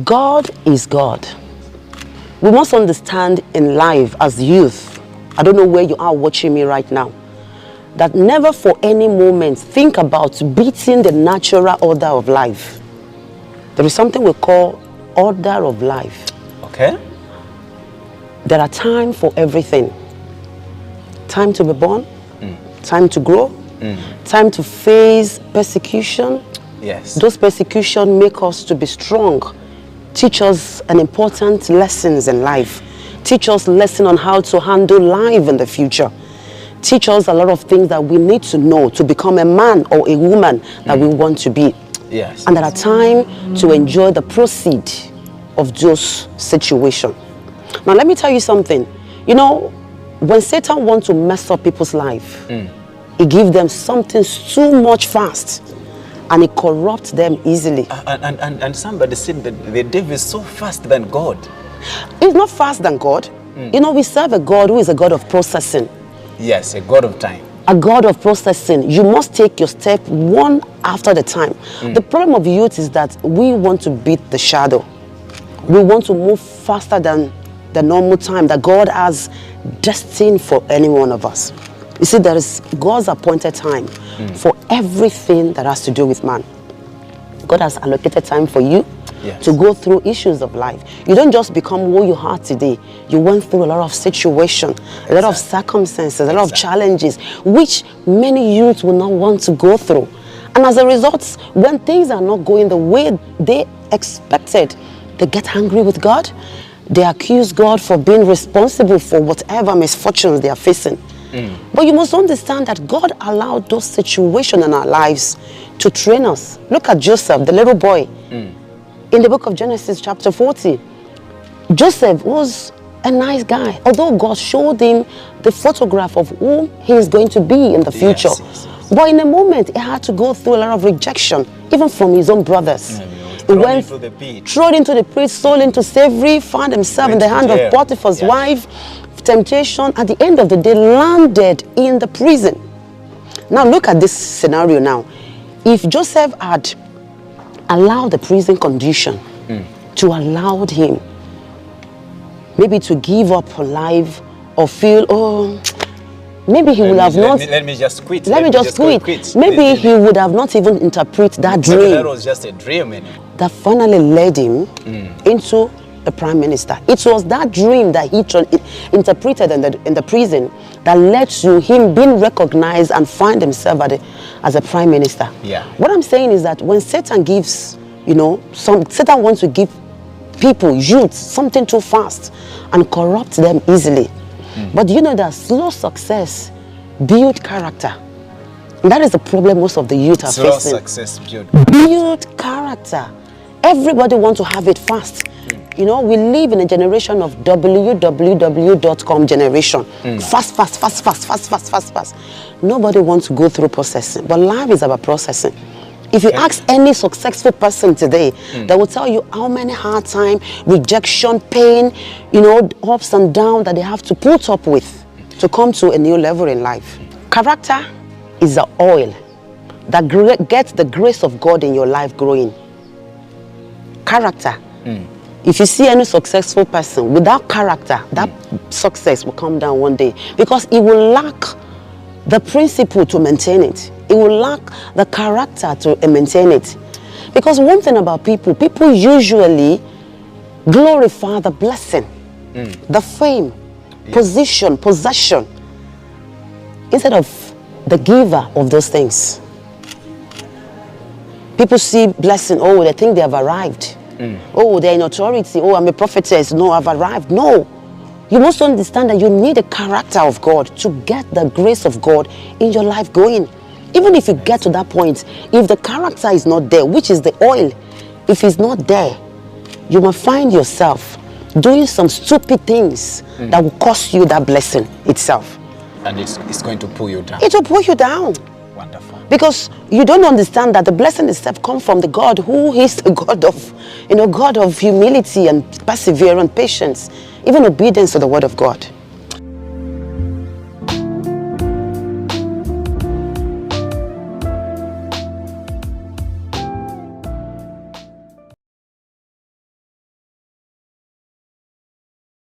God is God. We must understand in life as youth, I don't know where you are watching me right now, that never for any moment think about beating the natural order of life. There is something we call order of life. Okay. There are time for everything. Time to be born, time to grow, time to face persecution. Yes. Those persecution make us to be strong, teach us an important lessons in life, teach us lesson on how to handle life in the future, teach us a lot of things that we need to know to become a man or a woman that we want to be. Yes. And there are time to enjoy the proceed of those situations. Now let me tell you something. You know, when Satan wants to mess up people's life, he gives them something too much fast and it corrupts them easily. And somebody said that the devil is so fast than God. He's not fast than God. You know, we serve a God who is a God of processing. Yes, a God of time. A God of processing. You must take your step one after the time. The problem of youth is that we want to beat the shadow. We want to move faster than the normal time that God has destined for any one of us. You see, there is God's appointed time for everything that has to do with man. God has allocated time for you to go through issues of life. You don't just become who you are today. You went through a lot of situations, a lot of circumstances, a lot of challenges, which many youths will not want to go through. And as a result, when things are not going the way they expected, they get angry with God. They accuse God for being responsible for whatever misfortunes they are facing. But you must understand that God allowed those situations in our lives to train us. Look at Joseph, the little boy. In the book of Genesis chapter 40, Joseph was a nice guy. Although God showed him the photograph of who he is going to be in the future. Yes. But in a moment, he had to go through a lot of rejection, even from his own brothers. He went into the pit. Thrown into the pit, sold into slavery, found himself in the hand of Potiphar's wife, temptation, at the end of the day, landed in the prison. Now look at this scenario now. If Joseph had allowed the prison condition to allow him maybe to give up life or feel, oh, maybe he would have not. Let me just quit. Let me just quit. Maybe he would have not even interpreted that dream. Maybe that was just a dream. That finally led him into the prime minister. It was that dream that he interpreted in the prison that led to him being recognized and find himself as a prime minister. Yeah. What I'm saying is that when Satan gives, you know, Satan wants to give people, youth, something too fast and corrupt them easily. But you know that slow success builds character. And that is the problem most of the youth are Slow facing. success Build character. Everybody wants to have it fast. You know, we live in a generation of www.com generation. Fast. Nobody wants to go through processing. But life is about processing. If you ask any successful person today, they will tell you how many hard time, rejection, pain, you know, ups and downs that they have to put up with to come to a new level in life. Character is the oil that gets the grace of God in your life growing. Character. If you see any successful person without character, that success will come down one day because it will lack the principle to maintain it. It will lack the character to maintain it. Because one thing about people usually glorify the blessing, the fame, position, possession, instead of the giver of those things. People see blessing, oh, they think they have arrived. Oh, they're in authority. Oh, I'm a prophetess. No, I've arrived. No. You must understand that you need the character of God to get the grace of God in your life going. Even if you get to that point, if the character is not there, which is the oil, if it's not there, you will find yourself doing some stupid things that will cost you that blessing itself. And it's going to pull you down. It will pull you down. Wonderful. Because you don't understand that the blessing itself comes from the God who is the God of, God of humility and perseverance, patience, even obedience to the word of God.